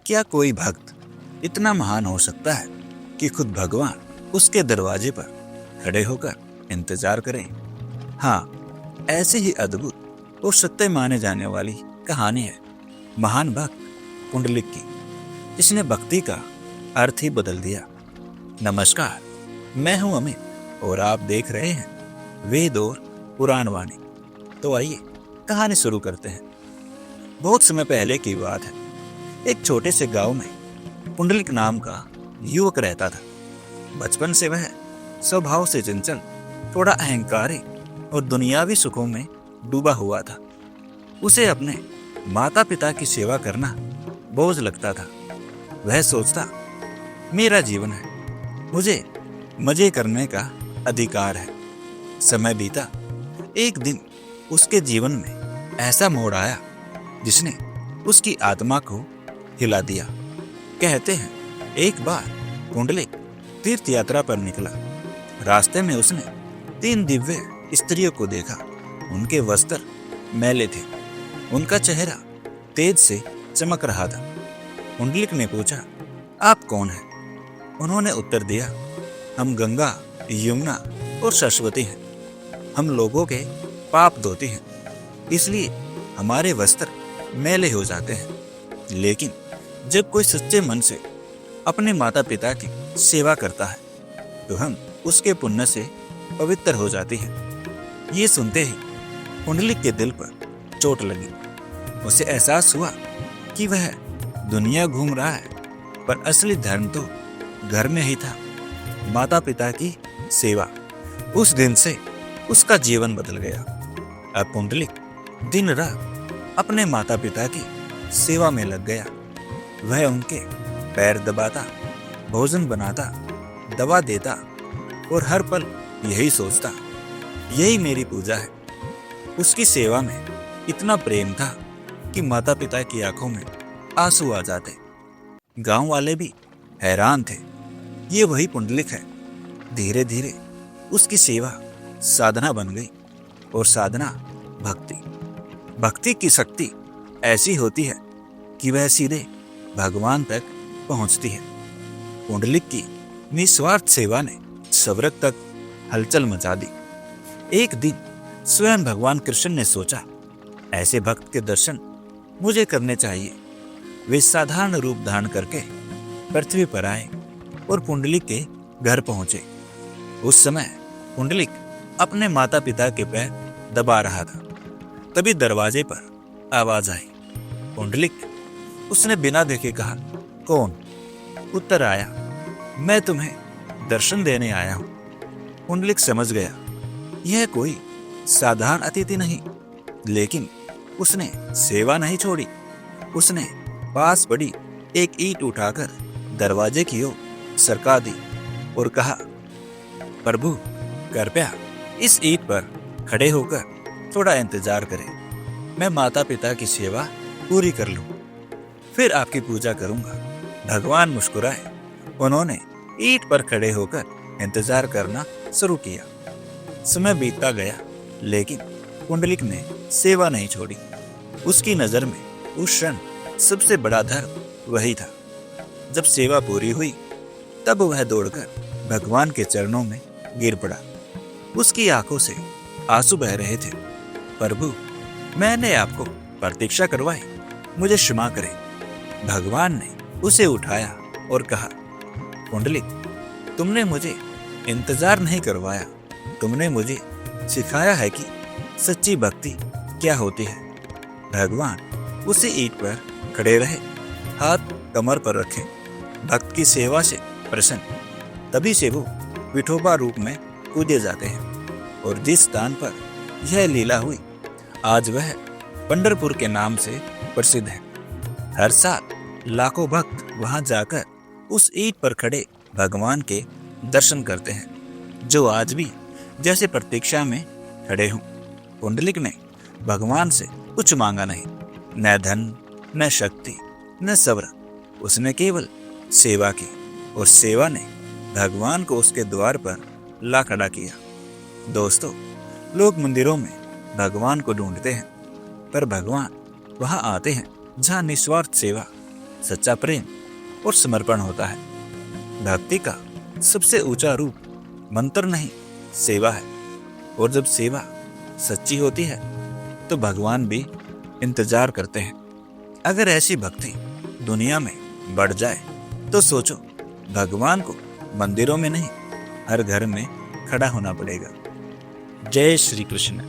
क्या कोई भक्त इतना महान हो सकता है कि खुद भगवान उसके दरवाजे पर खड़े होकर इंतजार करें? हाँ, ऐसे ही अद्भुत और सत्य माने जाने वाली कहानी है महान भक्त पुंडलिक की, जिसने भक्ति का अर्थ ही बदल दिया। नमस्कार, मैं हूं अमित और आप देख रहे हैं वेद और पुराण वाणी। तो आइए कहानी शुरू करते हैं। बहुत समय पहले की बात है। एक छोटे से गांव में पुंडलिक नाम का युवक रहता था। बचपन से वह स्वभाव से चंचल, थोड़ा अहंकारी और दुनियावी सुखों में डूबा हुआ था। उसे अपने माता पिता की सेवा करना बोझ लगता था। वह सोचता, मेरा जीवन है, मुझे मजे करने का अधिकार है। समय बीता। एक दिन उसके जीवन में ऐसा मोड़ आया जिसने उसकी आत्मा को हिला दिया। कहते हैं एक बार पुंडलिक तीर्थ यात्रा पर निकला। रास्ते में उसने 3 दिव्य स्त्रियों को देखा। उनके वस्त्र मैले थे, उनका चेहरा तेज से चमक रहा था। पुंडलिक ने पूछा, आप कौन हैं? उन्होंने उत्तर दिया, हम गंगा, यमुना और सरस्वती हैं। हम लोगों के पाप धोती हैं, इसलिए हमारे वस्त्र मैले हो जाते हैं। लेकिन जब कोई सच्चे मन से अपने माता पिता की सेवा करता है तो हम उसके पुण्य से पवित्र हो जाते हैं। ये सुनते ही पुंडलिक के दिल पर चोट लगी। उसे एहसास हुआ कि वह दुनिया घूम रहा है, पर असली धर्म तो घर में ही था, माता पिता की सेवा। उस दिन से उसका जीवन बदल गया। अब पुंडलिक दिन रात अपने माता पिता की सेवा में लग गया। वह उनके पैर दबाता, भोजन बनाता, दवा देता और हर पल यही सोचता, यही मेरी पूजा है। उसकी सेवा में इतना प्रेम था कि माता पिता की आंखों में आंसू आ जाते। गांव वाले भी हैरान थे, ये वही पुंडलिक है। धीरे धीरे उसकी सेवा साधना बन गई और साधना भक्ति। भक्ति की शक्ति ऐसी होती है कि वह सीधे भगवान तक पहुंचती है। पुंडलिक की निस्वार्थ सेवा ने स्वर्ग तक हलचल मचा दी। एक दिन स्वयं भगवान कृष्ण ने सोचा, ऐसे भक्त के दर्शन मुझे करने चाहिए। वे साधारण रूप धारण करके पृथ्वी पर आए और पुंडलिक के घर पहुंचे। उस समय पुंडलिक अपने माता पिता के पैर दबा रहा था। तभी दरवाजे पर आवाज आई, पुंडलिक। उसने बिना देखे कहा, कौन? उत्तर आया, मैं तुम्हें दर्शन देने आया हूं। पुंडलिक समझ गया, यह कोई साधारण अतिथि नहीं। लेकिन उसने सेवा नहीं छोड़ी। उसने पास पड़ी एक ईंट उठाकर दरवाजे की ओर सरका दी और कहा, प्रभु कृपया इस ईंट पर खड़े होकर थोड़ा इंतजार करें। मैं माता पिता की सेवा पूरी कर लूं, फिर आपकी पूजा करूंगा। भगवान मुस्कुराए। उन्होंने ईंट पर खड़े होकर इंतजार करना शुरू किया। समय बीतता गया, लेकिन पुंडलिक ने सेवा नहीं छोड़ी। उसकी नजर में उस क्षण सबसे बड़ा धर्म वही था। जब सेवा पूरी हुई, तब वह दौड़कर भगवान के चरणों में गिर पड़ा। उसकी आंखों से आंसू बह रहे थे। प्रभु, मैंने आपको प्रतीक्षा करवाई, मुझे क्षमा करें। भगवान ने उसे उठाया और कहा, पुंडलिक, तुमने मुझे इंतजार नहीं करवाया, तुमने मुझे सिखाया है कि सच्ची भक्ति क्या होती है। भगवान उसी ईंट पर खड़े रहे, हाथ कमर पर रखे, भक्त की सेवा से प्रसन्न। तभी से वो विठोबा रूप में पूजे जाते हैं और जिस स्थान पर यह लीला हुई, आज वह पंढरपुर के नाम से प्रसिद्ध है। हर साल लाखों भक्त वहां जाकर उस ईंट पर खड़े भगवान के दर्शन करते हैं, जो आज भी जैसे प्रतीक्षा में खड़े हों। पुंडलिक ने भगवान से कुछ मांगा नहीं, न धन, न शक्ति, न सब्र। उसने केवल सेवा की और सेवा ने भगवान को उसके द्वार पर ला खड़ा किया। दोस्तों, लोग मंदिरों में भगवान को ढूंढते हैं, पर भगवान वहां आते हैं जहां निस्वार्थ सेवा सच्चा प्रेम और समर्पण होता है। भक्ति का सबसे ऊंचा रूप मंत्र नहीं, सेवा है। और जब सेवा सच्ची होती है तो भगवान भी इंतजार करते हैं। अगर ऐसी भक्ति दुनिया में बढ़ जाए तो सोचो, भगवान को मंदिरों में नहीं, हर घर में खड़ा होना पड़ेगा। जय श्री कृष्ण।